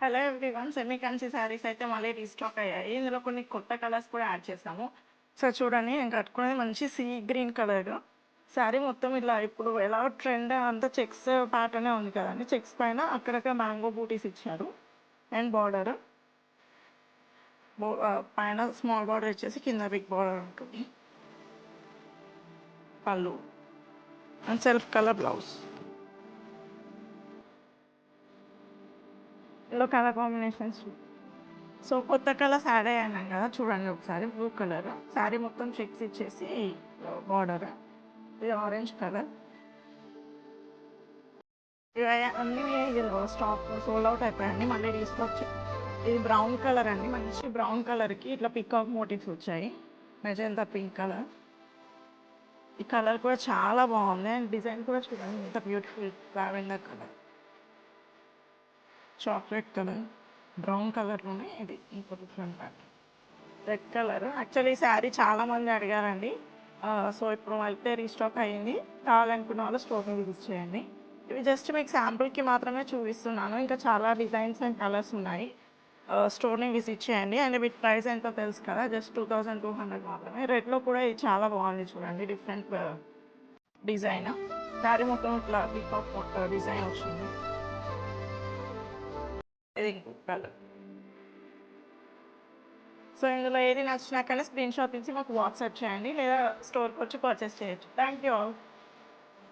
Hello everyone, semi Kanchi saris అయితే మళ్ళీ restock అయ్యాయి. ఇందులో కొన్ని కొత్త కలర్స్ కూడా యాడ్ చేసాము. సో చూడండి, నేను కట్టుకునేది మంచి సీ గ్రీన్ కలర్. శారీ మొత్తం ఇలా ఇప్పుడు ఎలా ట్రెండ్ అంతా చెక్స్ ప్యాటర్నే ఉంది కదండి. చెక్స్ పైన అక్కడక్కడ మ్యాంగో బూటీస్ ఇచ్చారు. అండ్ బార్డర్ పైన స్మాల్ బార్డర్ ఇచ్చేసి కింద బిగ్ బార్డర్ ఉంటుంది. పళ్ళు అండ్ సెల్ఫ్ కలర్ బ్లౌజ్. ఇందులో కలర్ కాంబినేషన్స్. సో కొత్త కలర్స్ యాడ్ అయ్యాను కదా, చూడండి ఒకసారి. బ్లూ కలర్ శారీ మొత్తం చెక్స్ ఇచ్చేసి బార్డర్. ఇది ఆరెంజ్ కలర్. ఇవి అన్నీ స్టాక్ సోల్డ్ అవుట్ అయిపోయాయండి, మళ్ళీ రీస్టాక్. ఇది బ్రౌన్ కలర్ అండి, మంచి బ్రౌన్ కలర్కి ఇట్లా పికాక్ మోటివ్స్ వచ్చాయి. Magenta pink colour. ఈ కలర్ కూడా చాలా బాగుంది అండ్ డిజైన్ కూడా చూడండి ఎంత beautiful. Lavender colour, chocolate colour, brown కలర్లోనే ఇది ఇంకో different pattern. Red colour. Actually ఈ శారీ చాలామంది అడిగారండి. సో ఇప్పుడు అయితే రీస్టాక్ అయ్యింది. కావాలనుకున్న వాళ్ళు స్టోర్ని విజిట్ చేయండి. ఇవి జస్ట్ మీకు శాంపుల్కి మాత్రమే చూపిస్తున్నాను. ఇంకా చాలా డిజైన్స్ అండ్ కలర్స్ ఉన్నాయి. స్టోర్ని విజిట్ చేయండి. అండ్ వీటి ప్రైస్ ఎంతో తెలుసు కదా, జస్ట్ 2200 మాత్రమే. రెడ్లో కూడా ఇది చాలా బాగుంది చూడండి, డిఫరెంట్ డిజైన్. శారీ మొత్తం ఇట్లా పీకాక్ డిజైన్ వచ్చింది. ఇది కలర్. సో ఇందులో ఏది నచ్చినా కానీ స్క్రీన్ షాట్ తీసి మాకు వాట్సాప్ చేయండి, లేదా స్టోర్కి వచ్చి పర్చేస్ చేయొచ్చు. Thank you all.